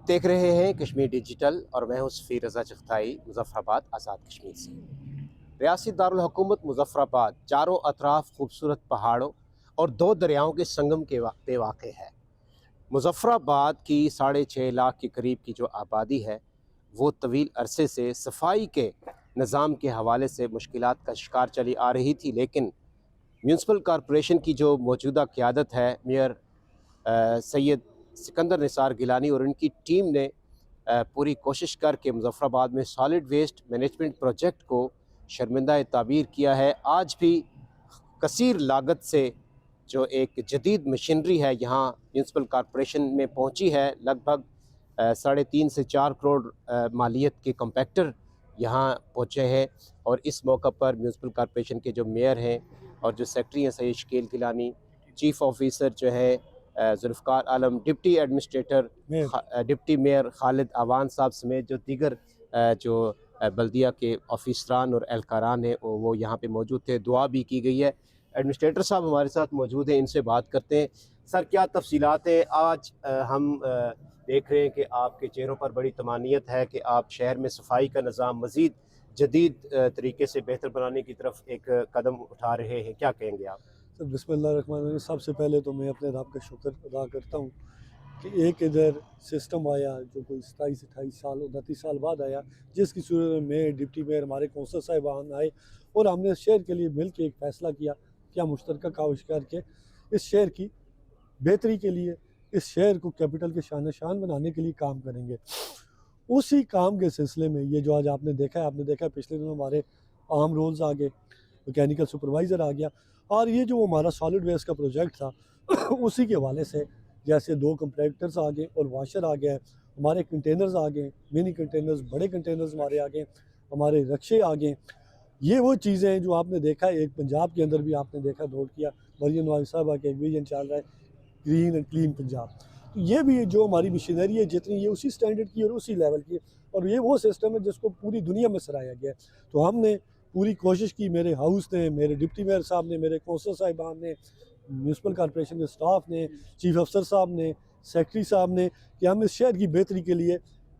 आप देख रहे हैं कश्मीर डिजिटल और मैं हूं सफ़ीर रज़ा चगताई मुज़फ़्फ़राबाद आज़ाद कश्मीर से। रियासती दारुल हुकूमत मुज़फ़्फ़राबाद चारों अतराफ खूबसूरत पहाड़ों और दो दरियाओं के संगम के पे वाक़ है। मुज़फ़्फ़राबाद की 6.5 लाख के करीब की जो आबादी है वो तवील अरसे से सफाई के निज़ाम के हवाले से मुश्किलात का शिकार चली आ रही थी, लेकिन म्यूनसिपल कॉरपोरेशन की जो मौजूदा क़यादत है, मेयर सैयद सिकंदर निसार गिलानी और उनकी टीम ने पूरी कोशिश करके मुज़फ़्फ़राबाद में सॉलिड वेस्ट मैनेजमेंट प्रोजेक्ट को शर्मिंदा ताबीर किया है। आज भी कसीर लागत से जो एक जदीद मशीनरी है यहाँ म्यूनसिपल कॉरपोरेशन में पहुँची है। लगभग 3.5 से 4 करोड़ मालियत के कम्पैक्टर यहाँ पहुँचे हैं और इस मौका पर म्यूनसिपल कॉरपोरेशन के जो मेयर हैं और जो सेक्रेटरी हैं सैयद शकील गिलानी, चीफ ऑफिसर जो है Zulfikar Alam, deputy administrator deputy mayor Khalid Awan साहब समेत जो दीगर जो बल्दिया के ऑफिसरान और एहलकारान हैं वो यहाँ पे मौजूद थे। दुआ भी की गई है। एडमिनिस्ट्रेटर साहब हमारे साथ मौजूद हैं, इनसे बात करते हैं। सर, क्या तफसीलात हैं? आज हम देख रहे हैं कि आपके चेहरों पर बड़ी तमानियत है कि आप शहर में सफाई का निज़ाम मज़ीद जदीद तरीके से बेहतर बनाने की तरफ एक कदम उठा रहे हैं, क्या कहेंगे आप? तो बिस्मिल्लाहिर्रहमानिर्रहीम। सबसे पहले तो मैं अपने रब का शुक्र अदा करता हूँ कि एक इधर सिस्टम आया जो कोई 27-28 साल 29 साल बाद आया, जिसकी सूरत में मैं डिप्टी मेयर हमारे कौंसल साहिबान आए और हमने शहर के लिए मिल के एक फ़ैसला किया कि हम मुश्तरका काविश करके इस शहर की बेहतरी के लिए, इस शहर को कैपिटल के शान शान बनाने के लिए काम करेंगे। उसी काम के सिलसिले में ये जो आज आपने देखा है पिछले दिनों हमारे आम रोल्स आ गए, मैकेनिकल सुपरवाइज़र आ गया, और ये जो हमारा सॉलिड वेस्ट का प्रोजेक्ट था उसी के हवाले से जैसे 2 कंप्रेक्टर्स आ गए और वाशर आ गया, हमारे कंटेनर्स आ गए, मिनी कंटेनर्स, बड़े कंटेनर्स हमारे आ गए, हमारे रक्शे आ गए। ये वो चीज़ें हैं जो आपने देखा है, एक पंजाब के अंदर भी आपने देखा, नोट किया, मरियम नवाज़ साहबा का एक विजन चल रहा है, ग्रीन एंड क्लीन पंजाब। तो ये भी जो हमारी मशीनरी है जितनी, ये उसी स्टैंडर्ड की और उसी लेवल की है, और ये वो सिस्टम है जिसको पूरी दुनिया में सराहा गया है। तो हमने पूरी कोशिश की, मेरे हाउस ने, मेरे डिप्टी मेयर साहब ने, मेरे कौंसल साहिबान ने, म्यूनसिपल कॉरपोरेशन के स्टाफ ने, चीफ अफसर साहब ने, सेक्रेटरी साहब ने, कि हम इस शहर की बेहतरी के लिए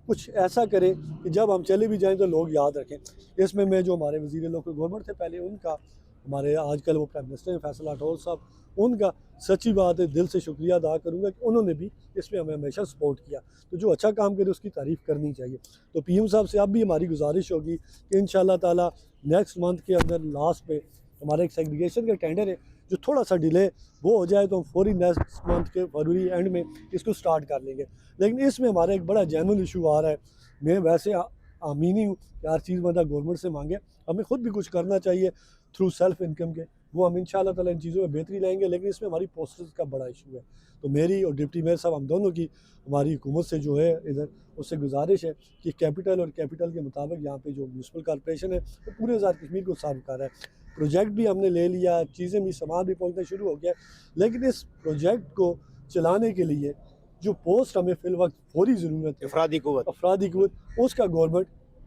कुछ ऐसा करें कि जब हम चले भी जाएं तो लोग याद रखें। इसमें मैं जो हमारे वज़ीर लोकल गवर्नमेंट थे पहले, उनका, हमारे आजकल वो प्राइम मिनिस्टर हैं फैसल राठौर साहब, उनका सच्ची बात है दिल से शुक्रिया अदा करूँगा कि उन्होंने भी इसमें हमें हमेशा सपोर्ट किया। तो जो अच्छा काम करे उसकी तारीफ़ करनी चाहिए। तो पीएम साहब से अब भी हमारी गुजारिश होगी कि इंशाल्लाह ताला नेक्स्ट मंथ के अंदर लास्ट पे हमारा एक सेग्रीगेशन का टेंडर है, जो थोड़ा सा डिले वो हो जाए तो हम फौरी नेक्स्ट मंथ के फरवरी एंड में इसको स्टार्ट कर लेंगे। लेकिन इसमें हमारा एक बड़ा जेन्युइन इशू आ रहा है। मैं वैसे आमीनी हूँ कि हर चीज़ मतलब गवर्नमेंट से मांगे, हमें खुद भी कुछ करना चाहिए थ्रू सेल्फ इनकम के, वो हम इंशाल्लाह ताला इन चीज़ों में बेहतरी लाएंगे। लेकिन इसमें हमारी पोस्टर्स का बड़ा इशू है। तो मेरी और डिप्टी मेयर साहब हम दोनों की हमारी हुकूमत से जो है इधर, उससे गुजारिश है कि कैपिटल और कैपिटल के मुताबिक यहाँ पे जो म्यूनसिपल कॉरपोरेशन है वो पूरे आज़ाद कश्मीर को सर्व कर रहा है। प्रोजेक्ट भी हमने ले लिया, चीज़ें भी, सामान भी पहुँचना शुरू हो गया, लेकिन इस प्रोजेक्ट को चलाने के लिए जो पोस्ट हमें फिल वक्त फौरी ज़रूरत है, अफरादी क़ुव्वत, उसका गवर्नमेंट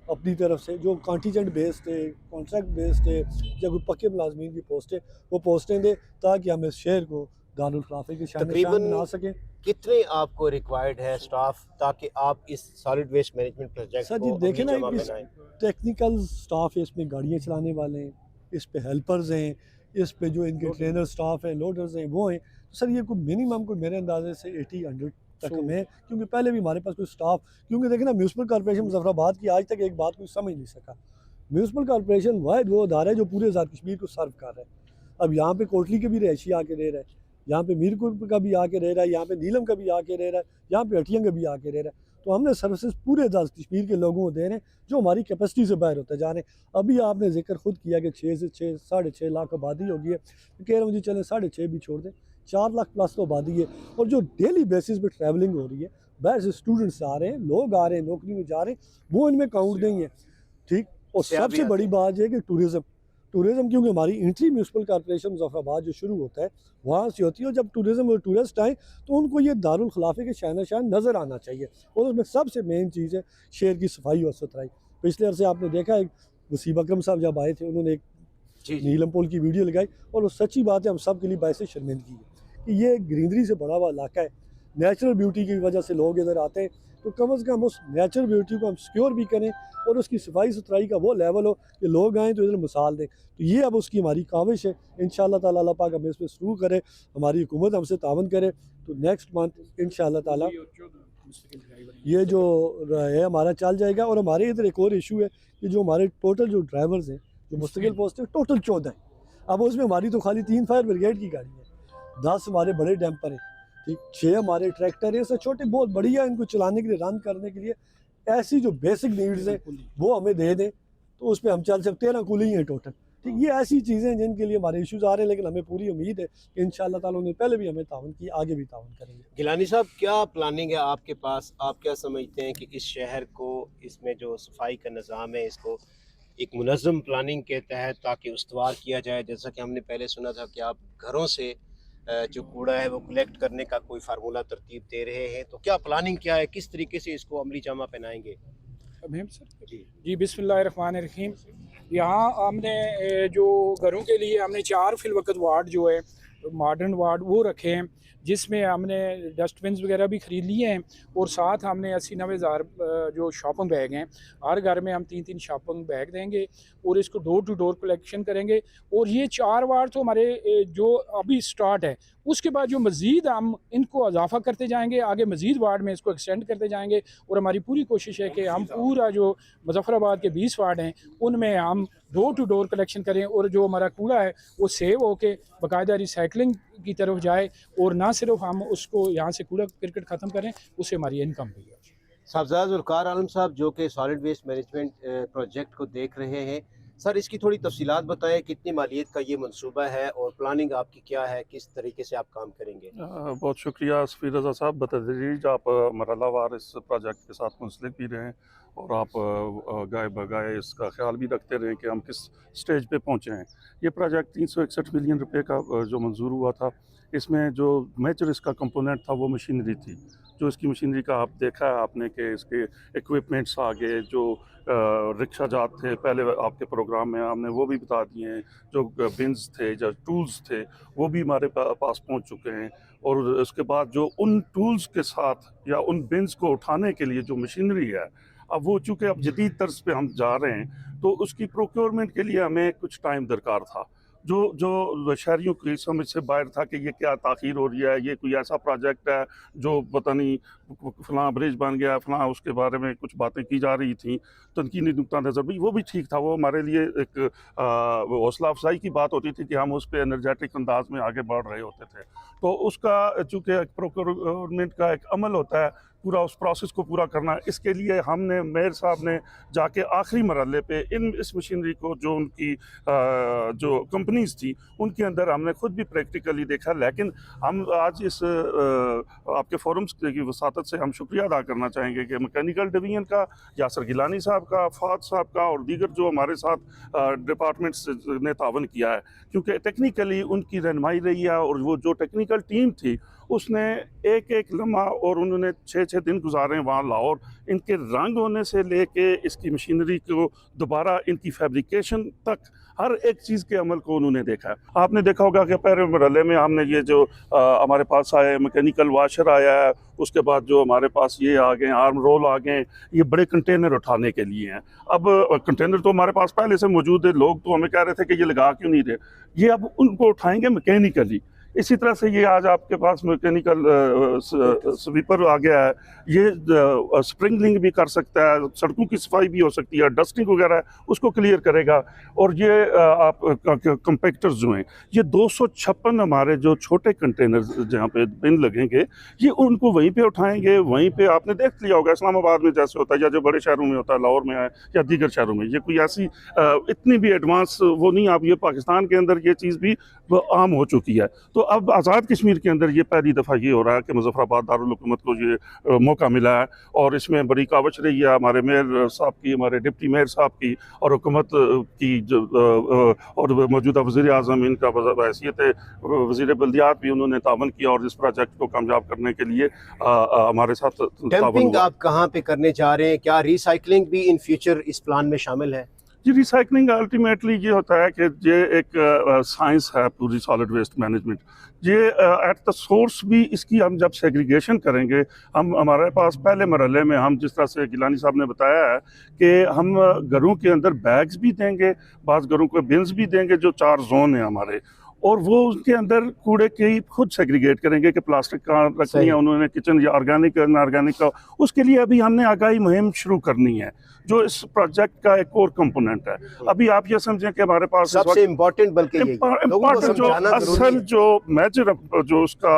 अपनी तरफ से जो कॉन्टीजेंट बेस्ड है, कॉन्ट्रैक्ट बेस्ड है, या कोई पक्के मुलाजमीन की पोस्ट है वो पोस्टें दे, ताकि हम इस शहर को दारुल खिलाफत के शान बना सकें। कितने आपको रिक्वायर्ड है स्टाफ ताकि आप इस solid waste management project sir ji देखें ना, टेक्निकल स्टाफ है, इसमें गाड़ियाँ चलाने वाले हैं, इस पे हेल्पर्स हैं, इस पे जो इनके ट्रेनर स्टाफ हैं, लोडर्स हैं, वो हैं। तो सर ये कोई मिनिमम कोई मेरे अंदाजे से 80-100 तक में, क्योंकि पहले भी हमारे पास कोई स्टाफ, क्योंकि देखें ना म्यूनसिपल कॉरपोरेशन मुज़फ़्फ़राबाद की आज तक एक बात कोई समझ नहीं सका। म्यूनसिपल कॉरपोरेशन वाहिद वो अदारा है जो पूरे आज़ाद कश्मीर को सर्व कर रहा है। अब यहाँ पे कोटली के भी रहायशी आके रह रहा है, यहाँ पे मीरपुर का भी आके रह रहा है, यहाँ पे नीलम का भी आके रह रहा है, यहाँ पे हटिया का भी आके रह रहा है। तो हमने सर्विसेज पूरे आज़ाद कश्मीर के लोगों को दे रहे हैं जो हमारी कैपेसिटी से बाहर होते जा रहे हैं। अभी आपने जिक्र खुद किया कि 6 से 6.5 लाख आबादी होगी है, कह रहा हूँ जी चलें 6.5 भी छोड़ दें, 4 लाख प्लस तो आबादी है। और जो डेली बेसिस पे ट्रैवलिंग हो रही है, बाहर से स्टूडेंट्स आ रहे हैं, लोग आ रहे हैं, नौकरी में जा रहे हैं, वो इनमें काउंट नहीं है, ठीक। और सबसे बड़ी बात यह है कि टूरिज़म, क्योंकि हमारी इंट्री म्यूनसिपल कॉरपोरेशन मुज़फ़्फ़राबाद जो शुरू होता है वहाँ से होती है, और जब टूरिज़म और टूरिस्ट आएँ तो उनको ये दारुल खिलाफे के शान शान नज़र आना चाहिए। और उसमें सबसे मेन चीज़ है शहर की सफाई और सुथराई। पिछले अरसे आपने देखा एक वसीम अकरम साहब जब आए थे, उन्होंने एक नीलम पुल की वीडियो लगाई, और वो सच्ची बात है हम सब के लिए बायसे शर्मिंदगी है कि ये ग्रीनरी से बड़ा हुआ इलाका है, नेचुरल ब्यूटी की वजह से लोग इधर आते हैं, तो कम से कम उस नेचुरल ब्यूटी को हम सिक्योर भी करें और उसकी सफाई सुथराई का वो लेवल हो कि लोग आएँ तो इधर मिसाल दें। तो ये अब उसकी हमारी काविश है। इंशाअल्लाह ताला अल्लाह पाक हमें इस पर शुरू करे, हमारी हुकूमत हमसे तावन करे, तो नेक्स्ट मंथ इंशाअल्लाह ताला ये जो है हमारा चल जाएगा। और हमारे इधर एक और इशू है कि जो हमारे टोटल जो ड्राइवर्स हैं जो मुस्तकिल पोस्ट है टोटल 14 हैं। अब उसमें हमारी तो खाली 3 फायर ब्रिगेड की गाड़ी है, 10 हमारे बड़े डैम्पर हैं, ठीक, 6 हमारे ट्रैक्टर हैं, सब छोटे बहुत बढ़िया इनको चलाने के लिए, रन करने के लिए ऐसी जो बेसिक नीड्स हैं वो हमें दे दें तो उस पर हम चल सकते हैं। 13 कुली हैं टोटल, ठीक। ये ऐसी चीज़ें हैं जिनके लिए हमारे इश्यूज आ रहे हैं, लेकिन हमें पूरी उम्मीद है कि इंशाअल्लाह ताला उन्होंने पहले भी हमें तावन की, आगे भी तावन करेंगे। गिलानी साहब, क्या प्लानिंग है आपके पास? आप क्या समझते हैं कि इस शहर को, इसमें जो सफाई का निज़ाम है, इसको एक मुनज़्ज़म प्लानिंग के तहत ताकि उस्तवार किया जाए? जैसा कि हमने पहले सुना था कि आप घरों से जो कूड़ा है वो कलेक्ट करने का कोई फार्मूला तरतीब दे रहे हैं, तो क्या प्लानिंग क्या है, किस तरीके से इसको अमली जामा पहनाएंगे? जी बिस्मिल्लाहिर्रहमानिर्रहीम। यहाँ हमने जो घरों के लिए हमने 4 फिलवक़्त वार्ड जो है मॉडर्न वार्ड वो रखे हैं, जिसमें हमने डस्टबिन वगैरह भी ख़रीद लिए हैं और साथ हमने 80-90 हज़ार जो शॉपिंग बैग हैं, हर घर में हम 3-3 शॉपिंग बैग देंगे और इसको डोर टू डोर कलेक्शन करेंगे। और ये 4 वार्ड तो हमारे जो अभी स्टार्ट है, उसके बाद जो मज़ीद हम इनको इजाफ़ा करते जाएंगे, आगे मज़ीद वार्ड में इसको एक्सटेंड करते जाएंगे। और हमारी पूरी कोशिश है कि हम पूरा जो मुज़फ़्फ़राबाद के 20 वार्ड हैं उनमें हम डोर टू डोर कलेक्शन करें और जो हमारा कूड़ा है वो सेव होके बाकायदा रिसाइकलिंग की तरफ जाए और ना सिर्फ हम उसको यहाँ से कूड़ा करकट ख़त्म करें, उससे हमारी इनकम भी है। साहबजादा ज़ुल्फ़िकार आलम साहब, जो कि सॉलिड वेस्ट मैनेजमेंट प्रोजेक्ट को देख रहे हैं, सर इसकी थोड़ी तफसीलात बताएं, कितनी मालियत का ये मंसूबा है और प्लानिंग आपकी क्या है, किस तरीके से आप काम करेंगे? बहुत शुक्रिया सफ़ीर रज़ा साहब। बतदरीज आप मरहलावार इस प्रोजेक्ट के साथ मुंसलिक भी रहें और आप गाय बगाए इसका ख्याल भी रखते रहें कि हम किस स्टेज पे पहुँचे हैं। ये प्रोजेक्ट 361 मिलियन रुपए का जो मंजूर हुआ था, इसमें जो मेजर इसका कंपोनेंट था वो मशीनरी थी। जो इसकी मशीनरी का आप देखा है आपने कि इसके इक्विपमेंट्स आ गए, जो रिक्शा जात थे पहले आपके प्रोग्राम में हमने वो भी बता दिए हैं, जो बिन्स थे, जो टूल्स थे वो भी हमारे पास पहुंच चुके हैं। और उसके बाद जो उन टूल्स के साथ या उन बिन्स को उठाने के लिए जो मशीनरी है, अब वो चूँकि अब जदीद तर्ज पे हम जा रहे हैं तो उसकी प्रोक्योरमेंट के लिए हमें कुछ टाइम दरकार था। जो शहरियों की समझ से बाहर था कि ये क्या ताख़ीर हो रही है, ये कोई ऐसा प्रोजेक्ट है जो पता नहीं फ़लाँ ब्रिज बन गया, फ़लाँ उसके बारे में कुछ बातें की जा रही थी, तनकीनी नुक्ता नज़र भी वो भी ठीक था। वो हमारे लिए एक हौसला अफजाई की बात होती थी कि हम उस पर एनर्जेटिक अंदाज में आगे बढ़ रहे होते थे। तो उसका चूँकि प्रोक्योरमेंट का एक अमल होता है, पूरा उस प्रोसेस को पूरा करना, इसके लिए हमने मेयर साहब ने जाके आखिरी मरहले पे इस मशीनरी को जो उनकी जो कंपनीज थी उनके अंदर हमने खुद भी प्रैक्टिकली देखा। लेकिन हम आज इस आपके फोरम्स की वसातत से हम शुक्रिया अदा करना चाहेंगे कि मैकेनिकल डिवीजन का, यासर गिलानी साहब का, फात साहब का और दीगर जो हमारे साथ डिपार्टमेंट्स ने तावन किया है, क्योंकि टेक्निकली उनकी रहनुमाई रही है। और वो जो टेक्निकल टीम थी उसने एक एक लम्हा, और उन्होंने 6-6 दिन गुजारे वहाँ लाहौर, इनके रंग होने से लेके इसकी मशीनरी को दोबारा इनकी फैब्रिकेशन तक हर एक चीज़ के अमल को उन्होंने देखा है। आपने देखा होगा कि पहले मरहले में हमने ये जो हमारे पास आए मैकेनिकल वाशर आया है, उसके बाद जो हमारे पास ये आ गए आर्म रोल आ गए, ये बड़े कंटेनर उठाने के लिए हैं। अब कंटेनर तो हमारे पास पहले से मौजूद है, लोग तो हमें कह रहे थे कि ये लगा क्यों नहीं रहे, ये अब उनको उठाएंगे मैकेनिकली। इसी तरह से ये आज आपके पास मैकेनिकल स्वीपर आ गया है, ये स्प्रिंगलिंग भी कर सकता है, सड़कों की सफाई भी हो सकती है, डस्टिंग वगैरह उसको क्लियर करेगा। और ये आप कंपैक्टर्स जो हैं, ये 256 हमारे जो छोटे कंटेनर जहाँ पे बिन लगेंगे, ये उनको वहीं पे उठाएंगे। वहीं पे आपने देख लिया होगा इस्लामाबाद में जैसे होता है या जो बड़े शहरों में होता है, लाहौर में है या दीगर शहरों में, ये कोई ऐसी इतनी भी एडवांस वो नहीं। आप ये पाकिस्तान के अंदर ये चीज़ भी आम हो चुकी है। तो अब आज़ाद कश्मीर के अंदर ये पहली दफ़ा ये हो रहा है कि मुज़फ़्फ़राबाद दारुल हुकूमत को ये मौका मिला है, और इसमें बड़ी कावश रही है हमारे मेयर साहब की, हमारे डिप्टी मेयर साहब की और हुकूमत की जो और मौजूदा वज़ीर आज़म, इनका हैसियत वज़ीर बल्दियात भी उन्होंने तावन किया और इस प्रोजेक्ट को कामयाब करने के लिए हमारे साथ डंपिंग आप कहाँ पे करने जा रहे हैं? क्या रिसाइकलिंग भी इन फ्यूचर इस प्लान में शामिल है? जी रिसाइकलिंग अल्टीमेटली ये होता है कि ये एक साइंस है पूरी सॉलिड वेस्ट मैनेजमेंट। ये एट द सोर्स भी इसकी हम जब सेग्रीगेशन करेंगे, हम हमारे पास पहले मरहले में हम जिस तरह से गिलानी साहब ने बताया है कि हम घरों के अंदर बैग्स भी देंगे, बाज़ घरों को बिन्स भी देंगे, जो 4 जोन है हमारे, और वो उसके अंदर कूड़े की खुद सेग्रीगेट करेंगे कि प्लास्टिक कहाँ रखनी है उन्होंने, किचन या ऑर्गेनिक इनऑर्गेनिक का। उसके लिए अभी हमने आगाही मुहिम शुरू करनी है, जो इस प्रोजेक्ट का एक और कंपोनेंट है। अभी आप ये समझें कि हमारे पास सबसे इम्पोर्टेंट बल्कि यही इम्पोर्टेंट जो असल जो मेजर जो उसका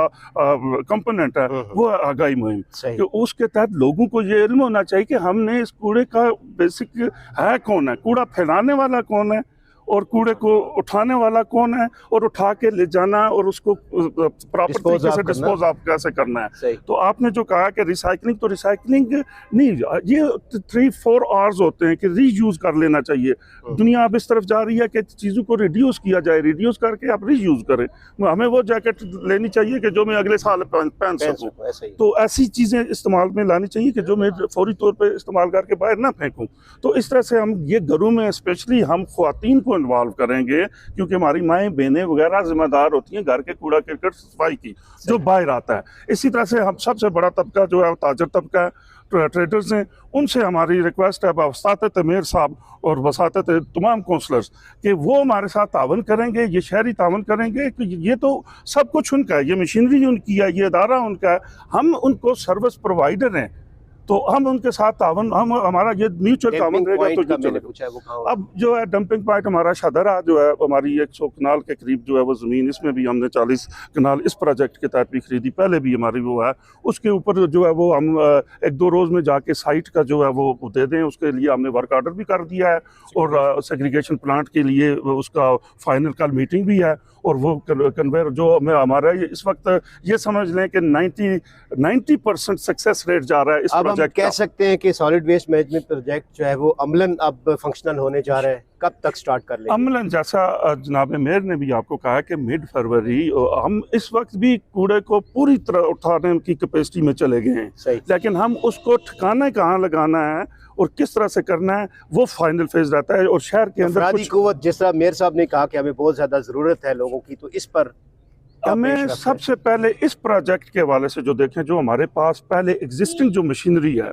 कंपोनेंट है वो है आगाही मुहिम, कि उसके तहत लोगों को ये इल्म होना चाहिए कि हमने इस कूड़े का बेसिक है कौन है, कूड़ा फैलाने वाला कौन है और कूड़े को उठाने वाला कौन है, और उठा के ले जाना और उसको प्रॉपर तरीके से डिस्पोज ऑफ कैसे करना है। तो आपने जो कहा कि रिसाइकलिंग, तो रिसाइकलिंग नहीं, ये 3-4 आवर्स होते हैं कि रीयूज कर लेना चाहिए। दुनिया अब इस तरफ जा रही है कि चीज़ों को रिड्यूस किया जाए, रिड्यूस करके आप रीयूज करें। हमें वो जैकेट लेनी चाहिए कि जो मैं अगले साल पहन सकूँ, तो ऐसी चीज़ें इस्तेमाल में लानी चाहिए कि जो मैं फौरी तौर पर इस्तेमाल करके बाहर ना फेंकूँ। तो इस तरह से हम ये घरों में स्पेशली हम ख्वातीन को इन्वॉल्व करेंगे, क्योंकि हमारी माएँ बहनें वगैरह जिम्मेदार होती हैं घर के कूड़ा करकट सफाई की, जो बाहर आता है। इसी तरह से हम सबसे बड़ा तबका जो है ताजर तबका है, ट्रेडर्स हैं, उनसे हमारी रिक्वेस्ट है वसातत मेयर साहब और वसातत तमाम काउंसलर्स कि वो हमारे साथ तावन करेंगे, ये शहरी तावन करेंगे कि ये तो सब कुछ उनका है, ये मशीनरी उनकी है, ये अदारा उनका है, हम उनको सर्विस प्रोवाइडर हैं, तो हम उनके साथ तावन, हम हमारा ये म्यूचुअल तावन रहेगा। तो ये चलेगा। अब जो है डंपिंग पॉइंट हमारा शादरा जो है, हमारी 100 कनाल के करीब जो है वो ज़मीन, इसमें भी हमने 40 कनाल इस प्रोजेक्ट के तहत भी खरीदी, पहले भी हमारी वो है। उसके ऊपर जो है वो हम 1-2 रोज़ में जाके साइट का जो है वो दे दें, उसके लिए हमने वर्क ऑर्डर भी कर दिया है, और सेग्रीगेशन प्लांट के लिए उसका फाइनल कल मीटिंग भी है, और वो कन्वेयर जो हमारा इस वक्त ये समझ लें कि 90% सक्सेस रेट जा रहा है इस प्रोजेक्ट का। कह सकते हैं कि सॉलिड वेस्ट मैनेजमेंट प्रोजेक्ट जो है वो अमलन अब फंक्शनल होने जा रहा है, कब तक स्टार्ट कर लेंगे? अमलन जैसा जनाब मेयर ने भी आपको कहा कि मिड फरवरी, हम इस वक्त भी कूड़े को पूरी तरह उठाने की कैपेसिटी में चले गए हैं, लेकिन हम उसको ठिकाने कहाँ लगाना है और किस तरह से करना है वो फाइनल फेज रहता है। और शहर के अंदर कुछ कुव्वत, जिस तरह मेयर साहब ने कहा कि हमें बहुत ज़्यादा ज़रूरत है लोगों की, तो इस पर हमें सबसे पहले इस प्रोजेक्ट के हवाले से जो देखें, जो हमारे पास पहले एग्जिस्टिंग जो मशीनरी है,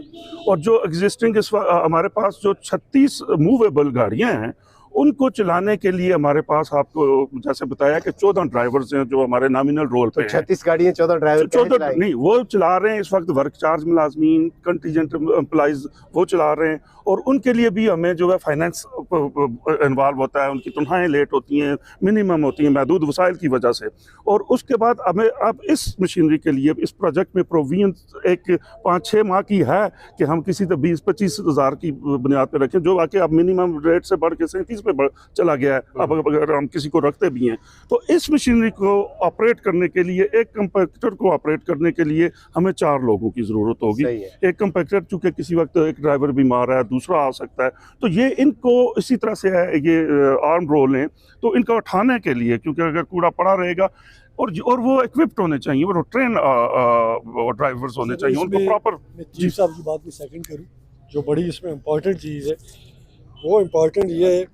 और जो एग्जिस्टिंग हमारे पास जो 36 मूवेबल गाड़ियां हैं, उनको चलाने के लिए हमारे पास आपको जैसे बताया कि 14 ड्राइवर्स हैं जो हमारे नॉमिनल रोल पे हैं। 36 गाड़ियां 14 ड्राइवर 14 नहीं, वो चला रहे हैं इस वक्त, वर्क चार्ज मुलाजमीन, कंटीजेंट एम्प्लॉइज वो चला रहे हैं, और उनके लिए भी हमें जो है फाइनेंस इन्वॉल्व होता है, उनकी तनख्वाहें लेट होती हैं, मिनिमम होती हैं महदूद वसाइल की वजह से। और उसके बाद हमें अब इस मशीनरी के लिए इस प्रोजेक्ट में प्रोविजन एक 5-6 माह की है कि हम किसी तो 20-25 हज़ार की बुनियाद पर रखें, जो आके अब मिनिमम रेट से बढ़ के 37 पे चला गया है। अब अगर हम किसी को रखते भी हैं, तो इस मशीनरी को ऑपरेट करने के लिए, एक कंपैक्टर को ऑपरेट करने के लिए हमें 4 लोगों की ज़रूरत होगी। एक कंपैक्टर चूँकि किसी वक्त एक ड्राइवर बीमार है, दूसरा आ सकता है, तो ये इनको इसी तरह से है, ये आर्म रोल हैं, तो इनको उठाने के लिए, क्योंकि अगर कूड़ा पड़ा रहेगा, और वो इक्विप्ड होने चाहिए, वो ट्रेन ड्राइवर्स होने चाहिए, उनको प्रॉपर। चीफ साहब की बात में सेकंड करूं, जो बड़ी इसमें इम्पॉर्टेंट चीज़ है, वो इम्पॉर्टेंट ये है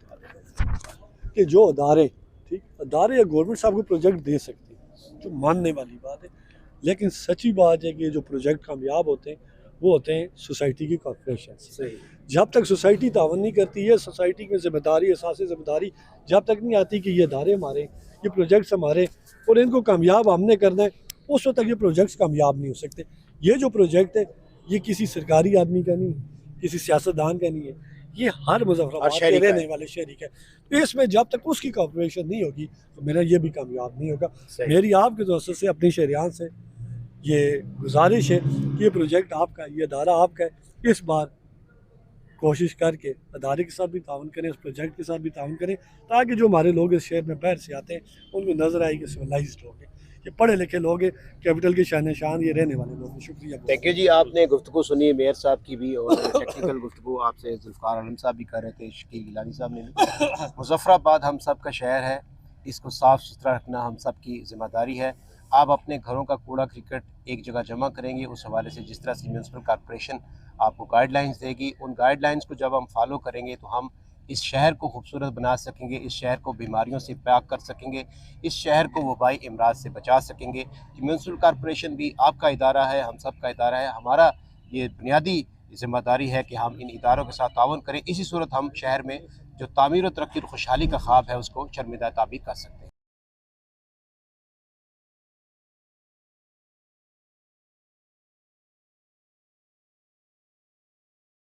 कि जो अदारे, ठीक, अदारे या गवर्नमेंट साहब को प्रोजेक्ट दे सकते हैं, जो मानने वाली बात है, लेकिन सच्ची बात है कि जो प्रोजेक्ट कामयाब होते हैं वो होते हैं सोसाइटी की कॉर्पोरेशन। जब तक सोसाइटी तावन नहीं करती है, सोसाइटी में जिम्मेदारी, एहसास जिम्मेदारी जब तक नहीं आती कि ये अदारे हमारे, ये प्रोजेक्ट्स हमारे, और इनको कामयाब हमने करना है, उस वक्त तक ये प्रोजेक्ट्स कामयाब नहीं हो सकते। ये जो प्रोजेक्ट है ये किसी सरकारी आदमी का नहीं, किसी सियासतदान का नहीं है, ये हर मुजफ्फराबाद के रहने वाले शहरी का है। तो इसमें जब तक उसकी कॉर्पोरेशन नहीं होगी तो मेरा ये भी कामयाब नहीं होगा। मेरी आपके दोस्तों से, अपने शहरियान से ये गुजारिश है कि ये प्रोजेक्ट आपका, ये अदारा आपका है, इस बार कोशिश करके अदारे के साथ भी ताउन करें, इस प्रोजेक्ट के साथ भी ताउन करें, ताकि जो हमारे लोग इस शहर में बाहर से आते हैं उनको नज़र आए कि सिविलाइज्ड लोग हैं, ये पढ़े लिखे लोग हैं, कैपिटल के शान शान ये रहने वाले लोग हैं। शुक्रिया। थैंक यू जी। आपने गुफ्तगू सुनी मेयर साहब की भी, और टेक्निकल गुफ्तगू आपसे जुल्फ़िकार आलम साहब भी कर रहे थे, शकील गिलानी साहब ने भी। मुज़फ्फराबाद हम सब का शहर है, इसको साफ़ सुथरा रखना हम सब की ज़िम्मेदारी है। आप अपने घरों का कूड़ा क्रिकेट एक जगह जमा करेंगे, उस हवाले से जिस तरह से म्यूनसिपल कॉर्पोरेशन आपको गाइडलाइंस देगी, उन गाइडलाइंस को जब हम फॉलो करेंगे तो हम इस शहर को खूबसूरत बना सकेंगे, इस शहर को बीमारियों से पाक कर सकेंगे, इस शहर को वबाई अमराज से बचा सकेंगे। कि म्यूनसिपल कॉरपोरेशन भी आपका इदारा है, हम सब का इदारा है। हमारा ये बुनियादी ज़िम्मेदारी है कि हम इन इदारों के साथ ताउन करें। इसी सूरत हम शहर में जो तामीर और तरक्की और खुशहाली का ख्वाब है उसको शर्मिदा ताबीर कर सकते हैं।